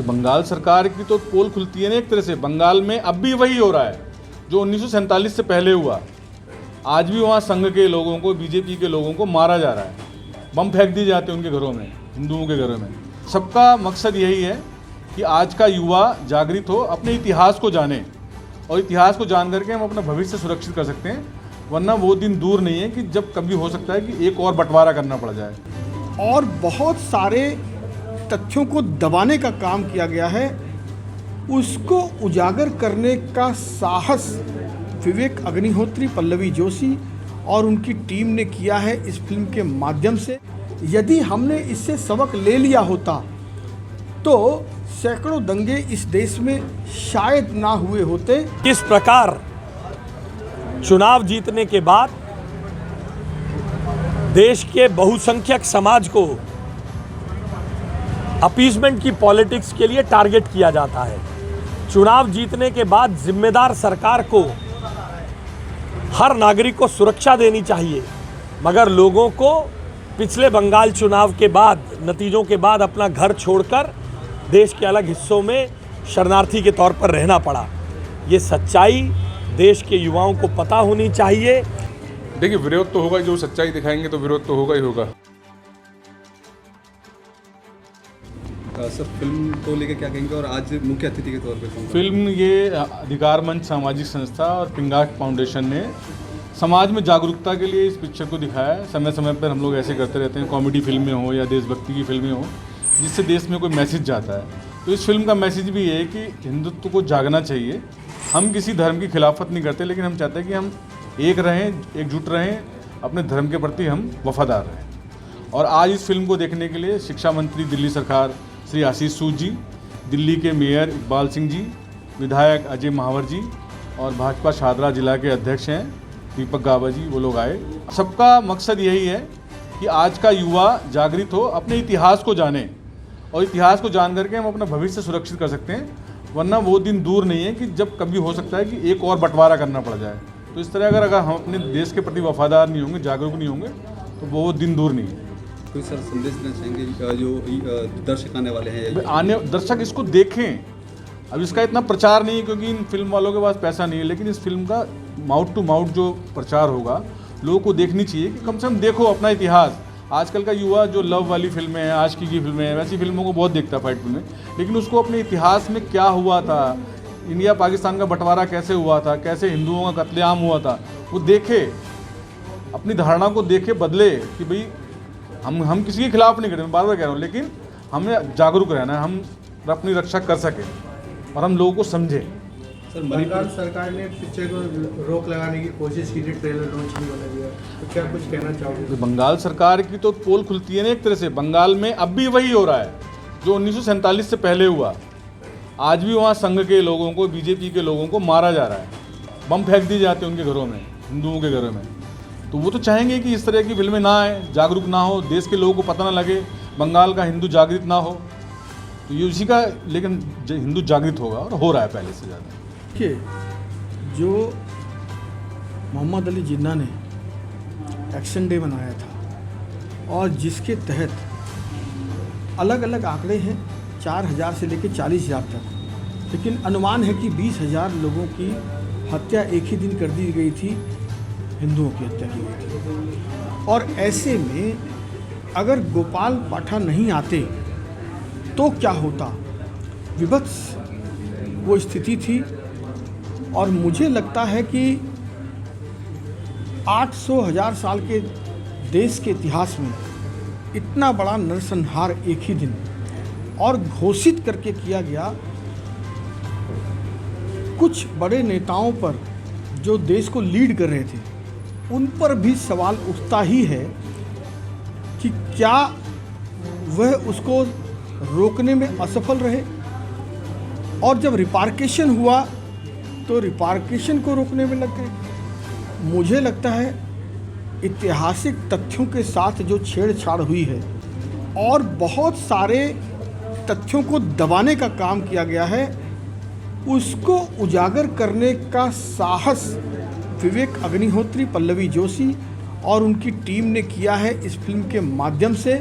बंगाल सरकार की तो पोल खुलती है ना एक तरह से। बंगाल में अब भी वही हो रहा है जो 1947 से पहले हुआ। आज भी वहाँ संघ के लोगों को, बीजेपी के लोगों को मारा जा रहा है, बम फेंक दिए जाते हैं उनके घरों में, हिंदुओं के घरों में। सबका मकसद यही है कि आज का युवा जागृत हो, अपने इतिहास को जाने, और इतिहास को जान करके हम अपना भविष्य सुरक्षित कर सकते हैं। वरना वो दिन दूर नहीं है कि जब कभी हो सकता है कि एक और बंटवारा करना पड़ जाए। और बहुत सारे तथ्यों को दबाने का काम किया गया है, उसको उजागर करने का साहस विवेक अग्निहोत्री, पल्लवी जोशी और उनकी टीम ने किया है इस फिल्म के माध्यम से। यदि हमने इससे सबक ले लिया होता तो सैकड़ों दंगे इस देश में शायद ना हुए होते। किस प्रकार चुनाव जीतने के बाद देश के बहुसंख्यक समाज को अपीसमेंट की पॉलिटिक्स के लिए टारगेट किया जाता है। चुनाव जीतने के बाद जिम्मेदार सरकार को, हर नागरिक को सुरक्षा देनी चाहिए, मगर लोगों को पिछले बंगाल चुनाव के बाद, नतीजों के बाद अपना घर छोड़कर देश के अलग हिस्सों में शरणार्थी के तौर पर रहना पड़ा। ये सच्चाई देश के युवाओं को पता होनी चाहिए। देखिए, विरोध तो होगा, जो सच्चाई दिखाएंगे तो विरोध तो होगा ही होगा। सर, फिल्म को लेकर क्या कहेंगे, और आज मुख्य अतिथि के तौर पर? फिल्म ये अधिकार मंच सामाजिक संस्था और पिंगाट फाउंडेशन ने समाज में जागरूकता के लिए इस पिक्चर को दिखाया है। समय समय पर हम लोग ऐसे करते रहते हैं, कॉमेडी फिल्में हो या देशभक्ति की फिल्में हो, जिससे देश में कोई मैसेज जाता है। तो इस फिल्म का मैसेज भी ये है कि हिंदुत्व को जागना चाहिए। हम किसी धर्म की खिलाफत नहीं करते, लेकिन हम चाहते हैं कि हम एक रहें, एकजुट रहें, अपने धर्म के प्रति हम वफादार रहें। और आज इस फिल्म को देखने के लिए शिक्षा मंत्री दिल्ली सरकार श्री आशीष सूद जी, दिल्ली के मेयर इकबाल सिंह जी, विधायक अजय महावर जी और भाजपा शाहदरा जिला के अध्यक्ष हैं दीपक गाबा जी, वो लोग आए। सबका मकसद यही है कि आज का युवा जागृत हो, अपने इतिहास को जाने, और इतिहास को जान करके हम अपना भविष्य सुरक्षित कर सकते हैं। वरना वो दिन दूर नहीं है कि जब कभी हो सकता है कि एक और बंटवारा करना पड़ जाए। तो इस तरह अगर हम अपने देश के प्रति वफादार नहीं होंगे, जागरूक नहीं होंगे, तो वो दिन दूर नहीं है। कोई सर संदेश देना चाहेंगे जो दर्शक आने वाले हैं? दर्शक इसको देखें। अब इसका इतना प्रचार नहीं है क्योंकि इन फिल्म वालों के पास पैसा नहीं है, लेकिन इस फिल्म का माउथ टू माउथ जो प्रचार होगा, लोगों को देखनी चाहिए कि कम से कम देखो अपना इतिहास। आजकल का युवा जो लव वाली फिल्में हैं, आशिकी की फिल्में हैं, वैसी फिल्मों को बहुत देखता है, फाइट फिल्में, लेकिन उसको अपने इतिहास में क्या हुआ था, इंडिया पाकिस्तान का बंटवारा कैसे हुआ था, कैसे हिंदुओं का कत्लेआम हुआ था, वो देखे, अपनी धारणा को देखे, बदले कि भाई हम किसी के खिलाफ नहीं करते, मैं बार बार कह रहा हूँ, लेकिन हमें जागरूक रहना है, हम अपनी रक्षा कर सकें और हम लोगों को समझें। सर, बंगाल सरकार ने पिक्चर को रोक लगाने की कोशिश की थी, ट्रेलर लॉन्च नहीं होने दिया, तो क्या कुछ कहना चाहोगे? बंगाल सरकार की तो पोल खुलती है ना एक तरह से। बंगाल में अब भी वही हो रहा है जो 1947 से पहले हुआ। आज भी वहाँ संघ के लोगों को, बीजेपी के लोगों को मारा जा रहा है, बम फेंक दिए जाते हैं उनके घरों में, हिंदुओं के घरों में। तो वो तो चाहेंगे कि इस तरह की फिल्में ना आए, जागरूक ना हो, देश के लोगों को पता ना लगे, बंगाल का हिंदू जागृत ना हो। तो ये उसी का, लेकिन हिंदू जागृत होगा और हो रहा है पहले से ज़्यादा। देखिए, जो मोहम्मद अली जिन्ना ने एक्शन डे बनाया था और जिसके तहत अलग अलग आंकड़े हैं, 4,000 से लेकर 40,000 तक, लेकिन अनुमान है कि 20,000 लोगों की हत्या एक ही दिन कर दी गई थी, हिंदुओं की हत्या की गई थी। और ऐसे में अगर गोपाल पाठा नहीं आते तो क्या होता? विभत्स वो स्थिति थी। और मुझे लगता है कि 800,000 साल के देश के इतिहास में इतना बड़ा नरसंहार एक ही दिन और घोषित करके किया गया। कुछ बड़े नेताओं पर जो देश को लीड कर रहे थे, उन पर भी सवाल उठता ही है कि क्या वह उसको रोकने में असफल रहे, और जब रिपार्केशन हुआ तो रिपार्केशन को रोकने में लग गए। मुझे लगता है ऐतिहासिक तथ्यों के साथ जो छेड़छाड़ हुई है और बहुत सारे तथ्यों को दबाने का काम किया गया है, उसको उजागर करने का साहस विवेक अग्निहोत्री, पल्लवी जोशी और उनकी टीम ने किया है इस फिल्म के माध्यम से।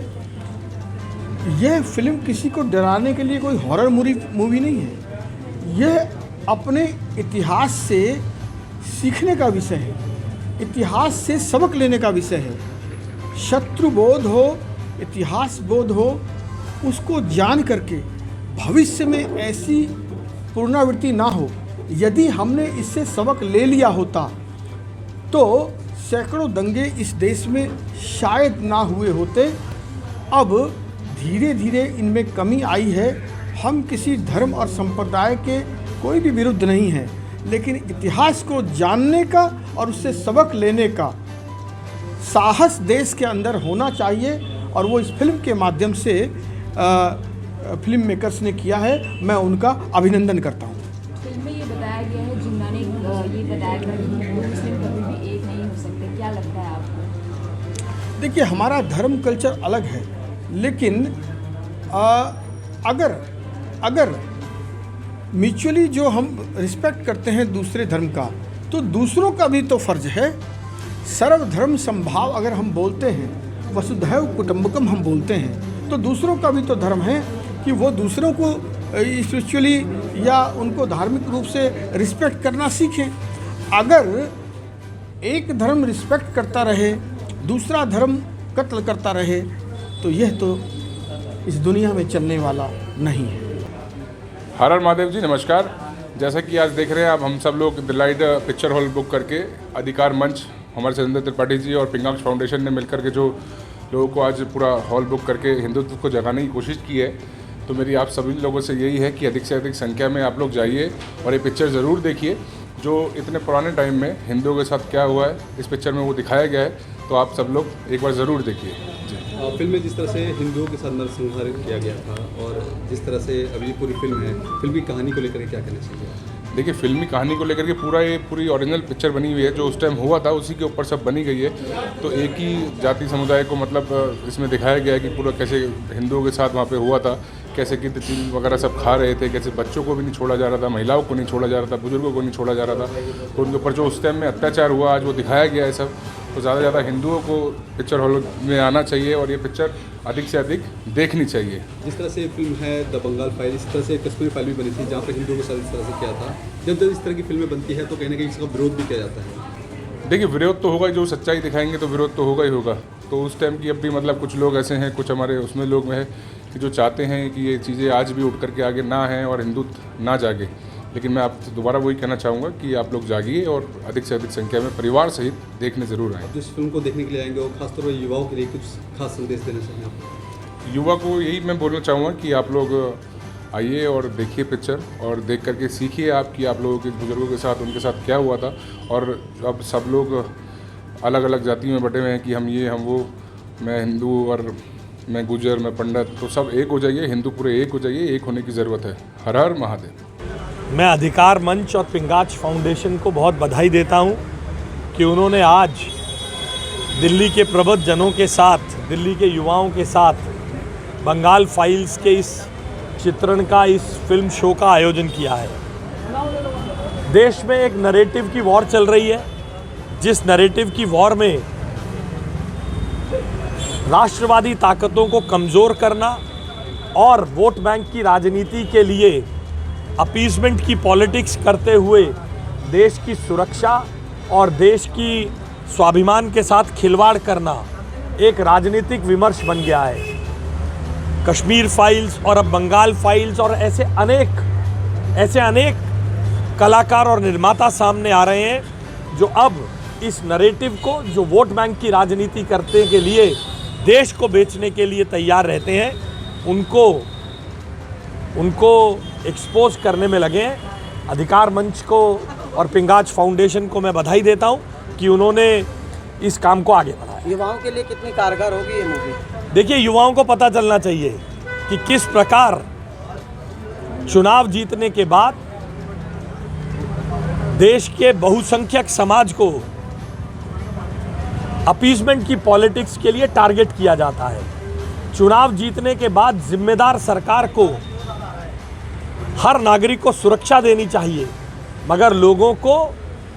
यह फिल्म किसी को डराने के लिए कोई हॉरर मूवी नहीं है। यह अपने इतिहास से सीखने का विषय है, इतिहास से सबक लेने का विषय है। शत्रु बोध हो, इतिहास बोध हो, उसको जान करके भविष्य में ऐसी पुनरावृत्ति ना हो। यदि हमने इससे सबक ले लिया होता तो सैकड़ों दंगे इस देश में शायद ना हुए होते। अब धीरे धीरे इनमें कमी आई है। हम किसी धर्म और संप्रदाय के कोई भी विरुद्ध नहीं हैं, लेकिन इतिहास को जानने का और उससे सबक लेने का साहस देश के अंदर होना चाहिए, और वो इस फिल्म के माध्यम से फिल्म मेकर्स ने किया है। मैं उनका अभिनंदन करता हूँ। फिल्म में ये बताया गया है, जिन्ना ने ये बताया गया कि हिंदू मुस्लिम कभी भी एक नहीं हो सकते, क्या लगता है आपको? देखिए, हमारा धर्म कल्चर अलग है, लेकिन अगर म्यूचुअली जो हम रिस्पेक्ट करते हैं दूसरे धर्म का, तो दूसरों का भी तो फर्ज है। सर्वधर्म समभाव अगर हम बोलते हैं, वसुधैव कुटुंबकम हम बोलते हैं, तो दूसरों का भी तो धर्म है कि वो दूसरों को स्पिरिचुअली या उनको धार्मिक रूप से रिस्पेक्ट करना सीखें। अगर एक धर्म रिस्पेक्ट करता रहे, दूसरा धर्म कत्ल करता रहे, तो यह तो इस दुनिया में चलने वाला नहीं है। हर हर महादेव जी, नमस्कार। जैसा कि आज देख रहे हैं आप, हम सब लोग डिलाइट पिक्चर हॉल बुक करके अधिकार मंच, हमारे सतेंद्र त्रिपाठी जी और पिंगाक्ष फाउंडेशन ने मिलकर के जो लोगों को आज पूरा हॉल बुक करके हिंदुत्व को जगाने की कोशिश की है। तो मेरी आप सभी लोगों से यही है कि अधिक से अधिक संख्या में आप लोग जाइए और ये पिक्चर ज़रूर देखिए। जो इतने पुराने टाइम में हिंदुओं के साथ क्या हुआ है इस पिक्चर में वो दिखाया गया है, तो आप सब लोग एक बार ज़रूर देखिए जी। फिल्म में जिस तरह से हिंदुओं के साथ नरसंहार किया गया था और जिस तरह से अभी पूरी फिल्म है, फिल्म की कहानी को लेकर क्या कहना चाहिए? देखिए, फिल्मी कहानी को लेकर के पूरी ओरिजिनल पिक्चर बनी हुई है, जो उस टाइम हुआ था उसी के ऊपर सब बनी गई है। तो एक ही जाति समुदाय को मतलब इसमें दिखाया गया है कि पूरा कैसे हिंदुओं के साथ वहाँ पे हुआ था, कैसे कि तिल वगैरह सब खा रहे थे, कैसे बच्चों को भी नहीं छोड़ा जा रहा था, महिलाओं को नहीं छोड़ा जा रहा था, बुजुर्गों को नहीं छोड़ा जा रहा था। तो उनके ऊपर जो उस टाइम में अत्याचार हुआ आज वो दिखाया गया है सब। तो ज़्यादा से ज़्यादा हिंदुओं को पिक्चर हॉल में आना चाहिए और ये पिक्चर अधिक से अधिक देखनी चाहिए। जिस तरह से फिल्म है द बंगाल फाइल, इस तरह से कश्मीर फाइल भी बनी थी जहाँ पर हिंदुओं के साथ इस तरह से किया था। जब इस तरह की फिल्में बनती है तो कहीं ना कहीं इसका विरोध भी किया जाता है। देखिए, विरोध तो होगा, जो सच्चाई दिखाएंगे तो विरोध तो होगा ही होगा। तो उस टाइम की अब भी मतलब कुछ लोग ऐसे हैं, कुछ हमारे उसमें लोग हैं कि जो चाहते हैं कि ये चीज़ें आज भी उठ करके आगे ना हैं और हिंदुत्व ना जागे। लेकिन मैं आपसे दोबारा वही कहना चाहूँगा कि आप लोग जागिए और अधिक से अधिक संख्या में परिवार सहित देखने ज़रूर आएँ। जिस फिल्म को देखने के लिए आएंगे और खासतौर पर युवाओं के लिए कुछ खास संदेश देना चाहिए आप? युवा को यही मैं बोलना चाहूँगा कि आप लोग आइए और देखिए पिक्चर, और देख करके सीखिए आप कि आप लोगों के बुजुर्गों के साथ उनके साथ क्या हुआ था। और अब सब लोग अलग अलग जाति में बटे हुए हैं कि हम ये हम वो, मैं हिंदू और मैं गुजर, मैं पंडित, तो सब एक हो जाइए, हिंदू पूरे एक हो जाइए। एक होने की ज़रूरत है। हर हर महादेव। मैं अधिकार मंच और पिंगाक्ष फाउंडेशन को बहुत बधाई देता हूं कि उन्होंने आज दिल्ली के प्रबुद्ध जनों के साथ, दिल्ली के युवाओं के साथ बंगाल फाइल्स के इस चित्रण का, इस फिल्म शो का आयोजन किया है। देश में एक नैरेटिव की वॉर चल रही है, जिस नैरेटिव की वॉर में राष्ट्रवादी ताकतों को कमज़ोर करना और वोट बैंक की राजनीति के लिए अपीसमेंट की पॉलिटिक्स करते हुए देश की सुरक्षा और देश की स्वाभिमान के साथ खिलवाड़ करना एक राजनीतिक विमर्श बन गया है। कश्मीर फाइल्स और अब बंगाल फाइल्स और ऐसे अनेक कलाकार और निर्माता सामने आ रहे हैं जो अब इस नैरेटिव को, जो वोट बैंक की राजनीति करने के लिए देश को बेचने के लिए तैयार रहते हैं, उनको एक्सपोज करने में लगे हैं। अधिकार मंच को और पिंगाक्ष फाउंडेशन को मैं बधाई देता हूं कि उन्होंने इस काम को आगे बढ़ाया। युवाओं के लिए कितनी कारगर होगी ये मूवी? देखिए, युवाओं को पता चलना चाहिए कि किस प्रकार चुनाव जीतने के बाद देश के बहुसंख्यक समाज को अपीसमेंट की पॉलिटिक्स के लिए टारगेट किया जाता है। चुनाव जीतने के बाद जिम्मेदार सरकार को, हर नागरिक को सुरक्षा देनी चाहिए, मगर लोगों को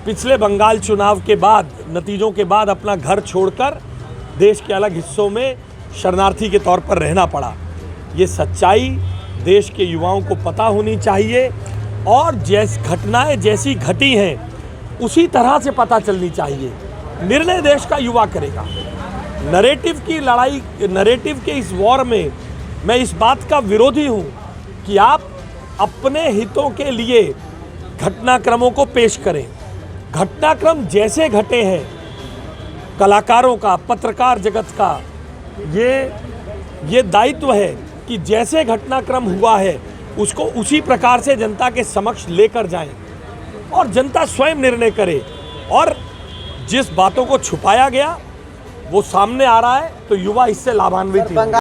पिछले बंगाल चुनाव के बाद, नतीजों के बाद अपना घर छोड़कर देश के अलग हिस्सों में शरणार्थी के तौर पर रहना पड़ा। ये सच्चाई देश के युवाओं को पता होनी चाहिए और घटनाएं जैसी घटी हैं उसी तरह से पता चलनी चाहिए। निर्णय देश का युवा करेगा। नरेटिव की लड़ाई, नरेटिव के इस वॉर में मैं इस बात का विरोधी हूँ कि आप अपने हितों के लिए घटनाक्रमों को पेश करें। घटनाक्रम जैसे घटे हैं, कलाकारों का, पत्रकार जगत का ये दायित्व है कि जैसे घटनाक्रम हुआ है उसको उसी प्रकार से जनता के समक्ष लेकर जाएं और जनता स्वयं निर्णय करे। और जिस बातों को छुपाया गया वो सामने आ रहा है तो युवा इससे लाभान्वित होंगे।